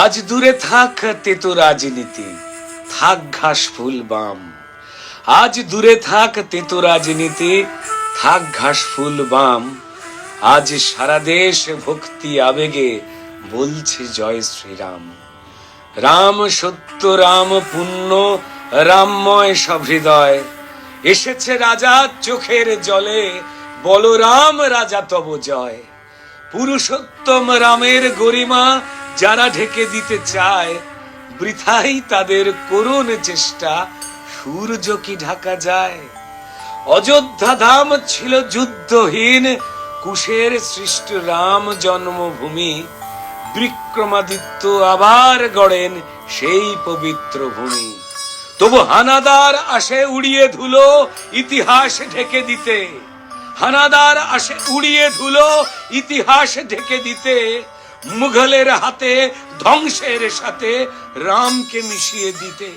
আজ দূরে থাক তেতো রাজনীতি, থাক ঘাস ফুল বাম। আজ দূরে থাক তেতো রাজনীতি, থাক ঘাস ফুল বাম। আজ সারা দেশ ভক্তি আবেগে বলছে জয় শ্রীরাম। রাম সত্য, রাম পুণ্য, রামময় সব হৃদয়। এসেছে রাজা চোখের জলে, বলো রাম রাজা তব জয়। পুরুষোত্তম রামের গরিমা যারা ঢেকে দিতে চায়, বৃথাই তাদের করুণ চেষ্টা, সূর্য কি ঢাকা যায়। অযোধ্যা ধাম ছিল যুদ্ধহীন, কুশের সৃষ্ট রাম জন্মভূমি। বিক্রমাদিত্য আবার গড়েন সেই পবিত্র ভূমি। তবু হানাদার আসে উড়িয়ে ধুলো ইতিহাস ঢেকে দিতে। হানাদার আসে উড়িয়ে ধুলো ইতিহাস ঢেকে দিতে। মুঘলের হাতে ধ্বংসের সাথে রামকে মিশিয়ে দিতে।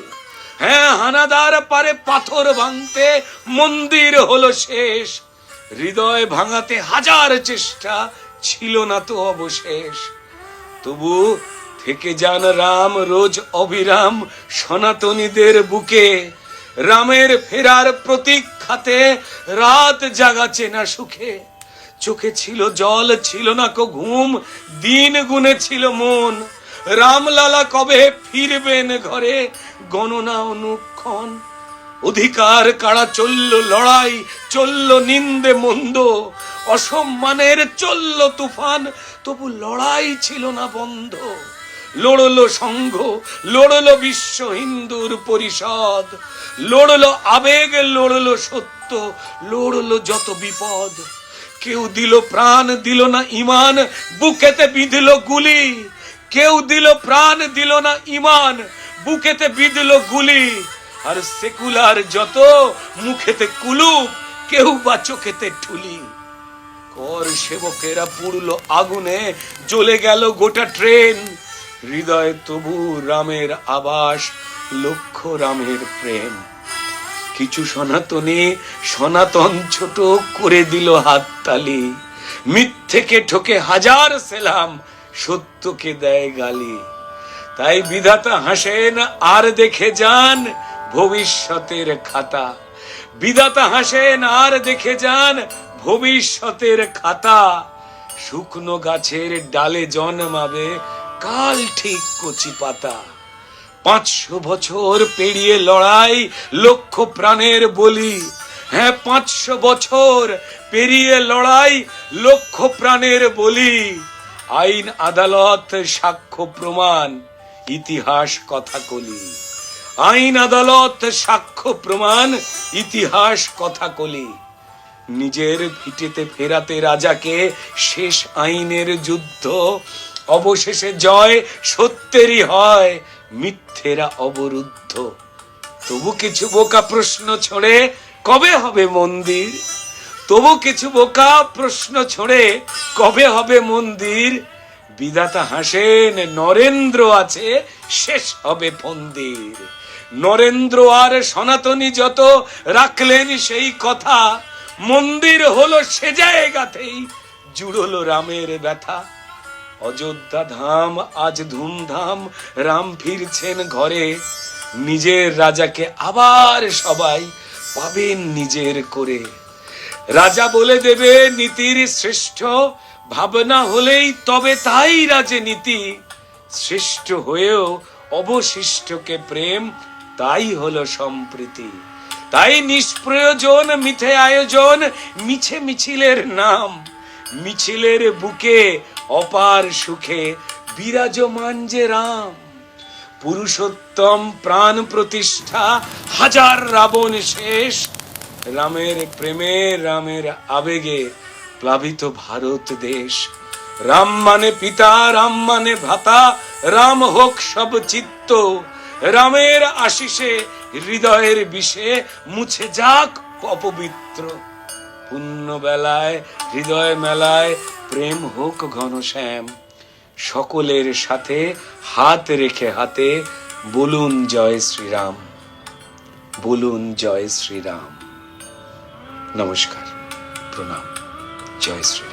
হ্যাঁ, হানাদার পারে পাথর ভাঙতে, মন্দির হলো শেষ। হৃদয় ভাঙাতে হাজার চেষ্টা, ছিল না তো অবশেষ। তবু থেকে যান রাম রোজ অবিরাম সনাতনীদের বুকে। রামের ফেরার প্রতীক্ষাতে রাত জাগাচ্ছে না সুখে। চোখে ছিল জল, ছিল না কো ঘুম, দিন গুনে ছিল মন। রামলালা কবে ফিরবেন ঘরে, গণনা অনুক্ষণ। অধিকার কাড়া চলল লড়াই, চলল নিন্দে মন্দ। অসম্মানের চলল তুফান, তবু লড়াই ছিল না বন্ধ। লড়লো সংঘ, লড়লো বিশ্ব হিন্দুর পরিষদ। লড়লো আবেগ, লড়লো সত্য, লড়লো যত বিপদ। কেউ দিল প্রাণ, দিল না ইমান, বুকেতে বিঁধল গুলি। কেউ দিল প্রাণ, দিল না ইমান, বুকেতে বিঁধল গুলি। আর সেকুলার যত মুখেতে কুলুপ, কেউ বা চোখেতে ঠুলি। কর সেবকেরা পুড়লো আগুনে, জ্বলে গেল গোটা ট্রেন। হৃদয় তবু রামের আবাস, লক্ষ্য রামের প্রেম। কিছু সনাতনী সনাতন ছোট করে দিল হাততালি। মিথ্যেকে ঠকে হাজার সেলাম, সত্যকে দেয় গালি। তাই বিধাতা হাসেন আর দেখে যান ভবিষ্যতের খাতা। বিধাতা হাসেন আর দেখে যান ভবিষ্যতের খাতা। শুকনো গাছের ডালে জন্মাবে কাল ঠিক কচি পাতা। 500 বছর পেরিয়ে লড়াই, লক্ষ প্রাণের বলি। হ্যাঁ, 500 বছর পেরিয়ে লড়াই, লক্ষ প্রাণের বলি। আইন আদালত সাক্ষ্য প্রমাণ, ইতিহাস কথা কলি। আইন আদালত সাক্ষ্য প্রমাণ, ইতিহাস কথা কলি। নিজের ভিটেতে ফেরাতে রাজাকে শেষ আইনের যুদ্ধ। অবশেষে জয় সত্যেরই হয়, মিথ্যেরা অবরুদ্ধ। তবু কিছু বোকা প্রশ্ন ছড়ে, কবে হবে মন্দির। তবু কিছু বোকা প্রশ্ন ছড়ে, কবে হবে মন্দির। বিধাতা হাসেন নরেন্দ্র আছে, শেষ হবে ফন্দির। নরেন্দ্র আর সনাতনী যত রাখলেন সেই কথা। মন্দির হলো সে জায়গাতেই জুড়লো রামের ব্যথা। অযোধ্যা ধাম আজ ধুমধাম, রাম ফিরছেন ঘরে। নিজের রাজাকে আবার সবাই পাবেন নিজের করে। রাজা বলে দেবে নীতির শ্রেষ্ঠ, ভাবনা হলেই তবে তাই রাজনীতি। শ্রেষ্ঠ হয়েও অবশিষ্টকে প্রেম, তাই হলো সম্প্রীতি। তাই নিষ্প্রয়োজন মিথ্যে আয়োজন, মিছে মিছিলের নাম। মিছিলের বুকে অপার সুখে বিরাজমান যে রাম। পুরুষোত্তম প্রাণ প্রতিষ্ঠা, হাজার রাবণ শেষ। রামের প্রেমে, রামের আবেগে প্লাবিত ভারত দেশ। রাম মানে পিতা, রাম মানে ভ্রাতা, রাম হোক সব চিত্ত। রামের আশিসে হৃদয়ের বিষে মুছে যাক অপবিত্র। পুণ্য বেলায় হৃদয় মেলায় প্রেম হোক ঘনশ্যাম। সকলের সাথে হাত রেখে হাতে বলুন জয় শ্রীরাম। বলুন জয় শ্রীরাম। নমস্কার, প্রণাম, জয় শ্রী।